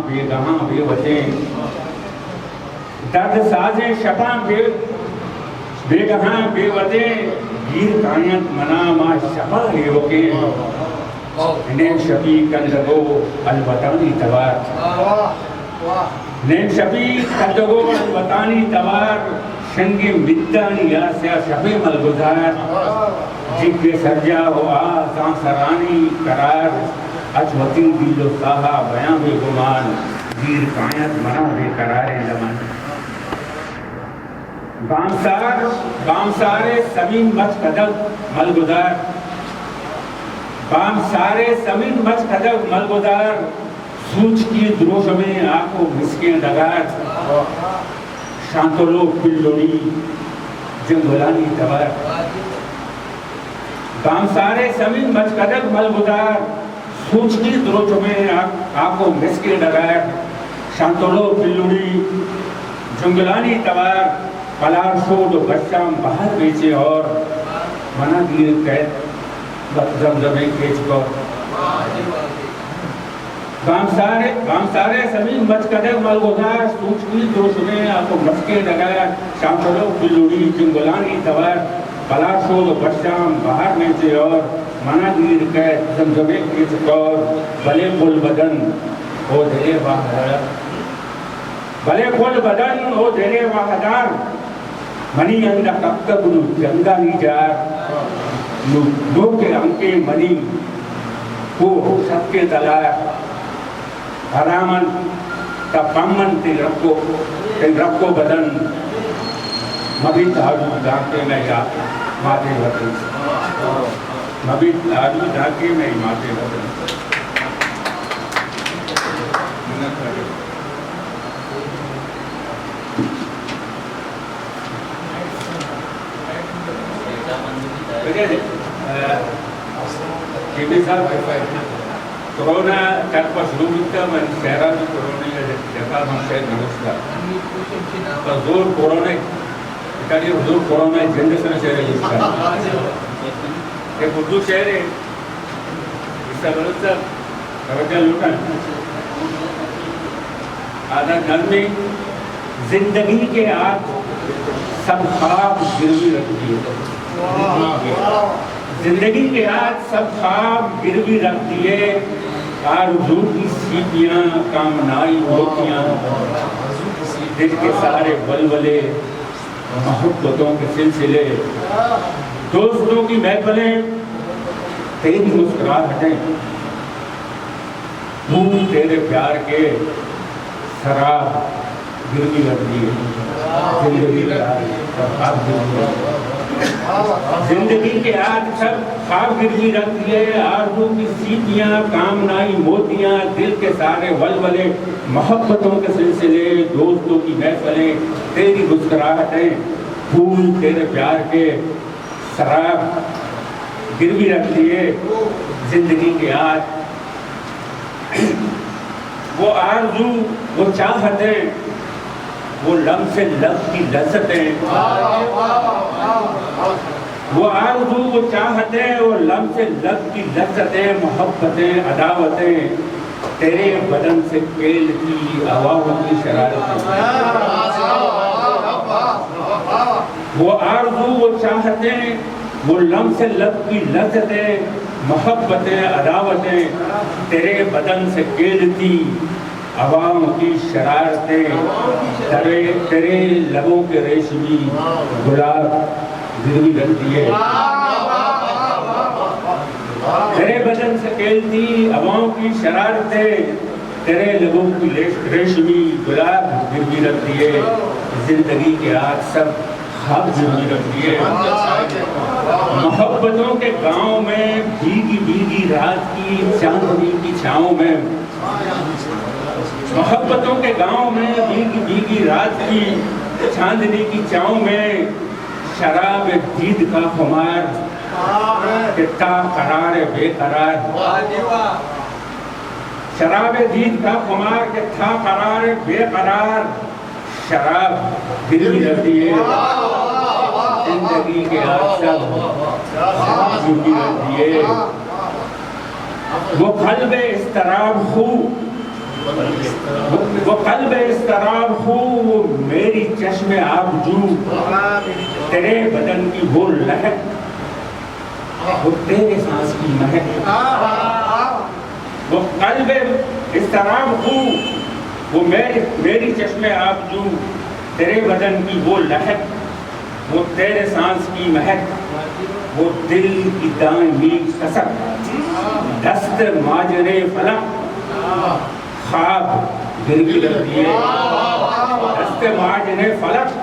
بےگاں بے وطیں درد سازیں شفاں بےگاں بے وطیں گیر کائنات منا ما شفا لے وکیں نیم شفی کندگو الوطانی توار نیم شفی کندگو الوطانی توار شنگی مدانی آسیا شفی ملگزار جگ سرجا ہو آسان سرانی قرار اجوتی دل و ساہا بیاں بے گمان گیر کائنات منا بے قرار لمن بامسارے سمین مچ قدم ملگزار بامسارے سمین مچ قدم ملگزار سوچ کی دروش میں آنکھوں مسکیں ڈگار شانتولو پلوڑی جنگلانی تبار بامسارے سمین مچ قدم ملگزار سوچ کی دروش میں آنکھوں مسکیں ڈگار شانتولو پلوڑی جنگلانی تبار پلار شود و بچام باہر بیچے اور منا گیر قید زمزمیں کھیچ کر بامسارے زمین مچ قدم ملگزار سوچ کی دوش میں آنکھوں مسکے ڈگار شانتولو پلوڑی جنگلانی تبار پلار شود و بچام باہر بیچے اور منا گیر قید زمزمیں کھیچ کر بھلے کل بدن او دلے واہدار بھلے کل بدن او دلے واہدار منی اندہ کب نو جنگا نیجار نو کے انکے منی کو سب کے دلار حرامن تا پامن تین رب کو بدن مبی تاجو داکے میں یا ماتے وطن مبی تاجو داکے میں ماتے وطن کیبی صاحب کرونا چارپا شروع ہوتا میں شہرہ بھی کرونا ہے جیسا ہم شہر نمسکا حضور کرونا اکالی حضور کرونا جنگ سن شہر ہے اس کا ایک اردو شہر ہے اس کا غلط سا توجہ لوٹا آدھا گھر میں زندگی کے آج سب خواب گروی رکھ دیے زندگی کے آج سب خواب گروی رکھ دیے آرزو کی سیپیاں کامنائی ہوتیاں دل کے سارے ولولے محبتوں کے سلسلے دوستوں کی محفلیں تیری مسکراہٹیں پھول تیرے پیار کے شراب گروی رکھ دیے زندگی کے آج سب خواب گروی رکھ دیے آرزو کی سیپیاں کامنائی موتیاں دل کے سارے ولولے محبتوں کے سلسلے دوستوں کی محفلیں تیری مسکراہٹیں پھول تیرے پیار کے شراب گروی رکھ دیے زندگی کے آج وہ آرزو وہ چاہتیں وہ لمس لب کی لذتیں وہ آرزو وہ چاہتیں وہ لمس لب کی لذتیں محبتیں عداوتیں تیرے بدن سے کھیلتی ہواؤں کی شرارتیں وہ آرزو وہ چاہتیں وہ لمس لب کی لذتیں محبتیں عداوتیں تیرے بدن سے کھیلتی عوام کی شرارتیں تیرے لبوں کے ریشمی گلاب گروی رکھ دیے تیرے بدن سے کھیلتی عوام کی شرارتیں تیرے لبوں کی ریشمی گلاب گروی رکھ دیے زندگی کے آج سب خواب گروی رکھ دیے محبتوں کے گاؤں میں بھیگی بھیگی رات کی چاندنی کی چھاؤں میں محبتوں کے گاؤں میں بھیگی بھیگی رات کی چاندنی کی چھاؤں میں شراب دید کا خمار کتا قرار بے قرار شراب دید کا خمار کتا قرار بے قرار شراب گروی رکھ دیے زندگی کے آج سب گروی رکھ دیے وہ قلب اضطراب خو وہ قلب اضطراب ہو وہ میری چشم آب جو، تیرے بدن کی وہ لہر وہ تیرے سانس کی مہک، وہ قلب اضطراب ہو وہ میری چشم آب جو، تیرے بدن کی وہ لہر وہ تیرے سانس کی مہک، وہ دل کی دائمی کسک، دست ماجرے فلک خواب گروی رکھ دیے، دست ماجرے فلک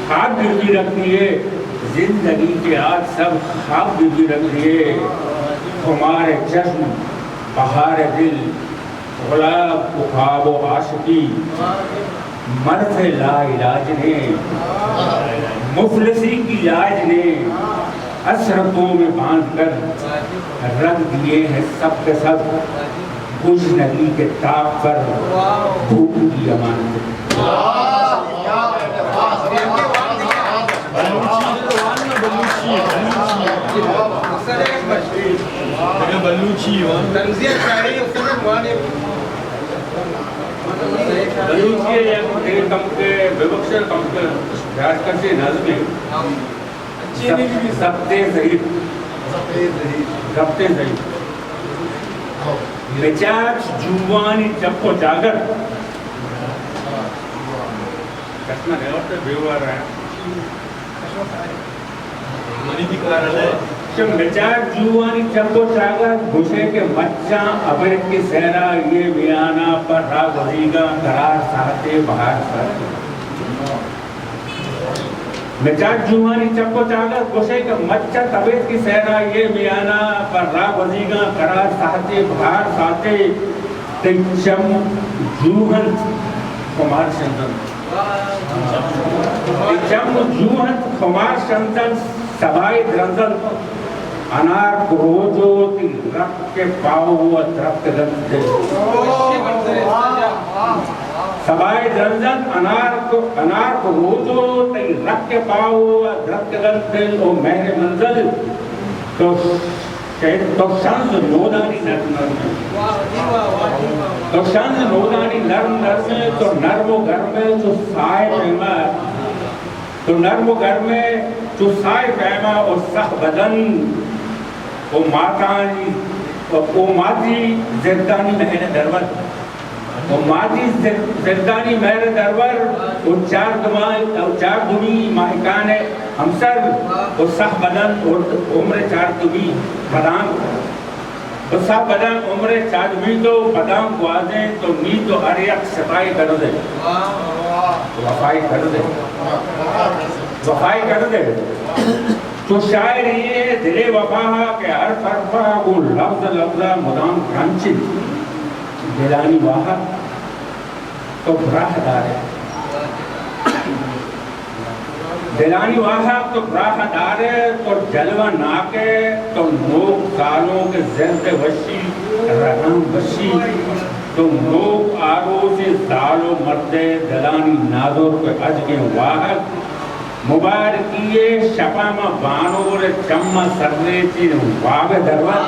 خواب گروی رکھ دیے، زندگی کے آج سب خواب گروی رکھ دیے، ہمارے چشم بہار دل غلاب کو خواب و عاشقی، مرض لا علاج نے مفلسی کی لاج نے حسرتوں میں باندھ کر رکھ دیے ہیں سب کے سب، گشنگی کے تاب پر بھوک کی امانت۔ بلوچی یا کم کے ببخشر کم کے راج کرتے نظمیں سبتے ضعیف مچاج جوانی چپو جاگر کشنا ہے اور بیوار ہے مچاج جوانی چپو جاگر گھوشے کے مچاں ابرک کی سہرا یہ میانہ پر را وزیگا قرار ساہتے بہار ساہتے مچاج جوانی چپو چاگر گوشے کے مچہ طبیعت کی سہرا یہ میانہ پر را وزیگاں قرار ساہتے بہار ساہتے تیچم جوہن خمار شندن تیچم جوہن خمار شندن سبائی درنزل انار کو روجو تی رکھ کے پاؤ ہوا درخت گند دے سبائی درنزل انار کو روجو تی رکھ کے پاؤ ہوا درخت گند دے او مہر منزل تو شنز نودانی نرم تو شنز نودانی نرم تو نرم و گرم جو سائے پیما تو نرم و گرم جو سائے پیما اور سخ بدن او ماتی زردانی مہر درور او ماتی زردانی مہر درور او چار دمی ماہکان ہمسر او سخ بدن عمر چار دمی بدام او سخ بدن عمر چار دمی تو بدام گوازیں تو نی تو اریق شفائی کر دے وفائی کر دے تو شاعر یہ دل وفا کہ ہر طرفہ وہ لفظ لفظہ مدام کرنچن دلانی واہا تو براہ دارے دلانی واہا تو براہ دارے تو جلوہ ناکے تو نوک سالوں کے زرد وشی رہم وشی تو نوک آرو سے زالو مردے دلانی نازور کے عج کے واہا مبارکیے شپام بانور چم سرنے چین واب درور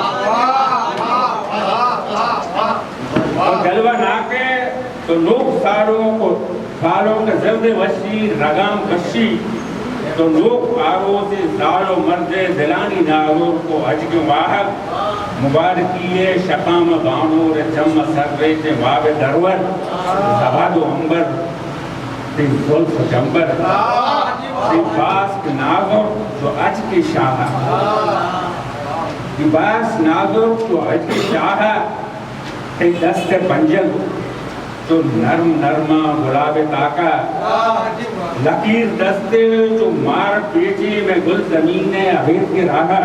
اور جلوہ ناکے تو لوگ سالوں کے زرد وشی رگام وشی تو لوگ آرو سے زالو مرد دلانی نازور کو حج کے واحد مبارکیے شپام بانور چم سرنے چین واب درور زباد و عمبر تی ظلف جمبر لباس ناظر جو اج کی شاہ لباس ناظر جو اج کی شاہ تے دست پنجل جو نرم نرما گلاب تاکا لکیر دستے جو مار پیچی میں گل زمین عبید کی راہ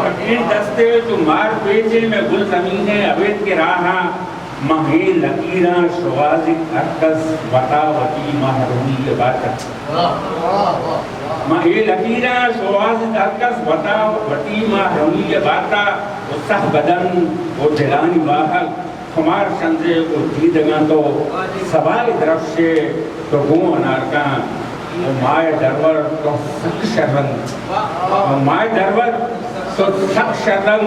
لکیر دستے جو مار پیچی میں گل زمین عبید کی راہ مہی لکیران شوازی ارکس وطا وطی محرومی کے باتت مہی لکیران شوازی ارکس وطا وطی محرومی کے باتا سخ بدن و دلانی واحق خمار شنزے و دیدگاں تو سبائی درف سے تو گون انارکان و مائے درور تو سخ شرنگ و مائے درور تو سخ شرنگ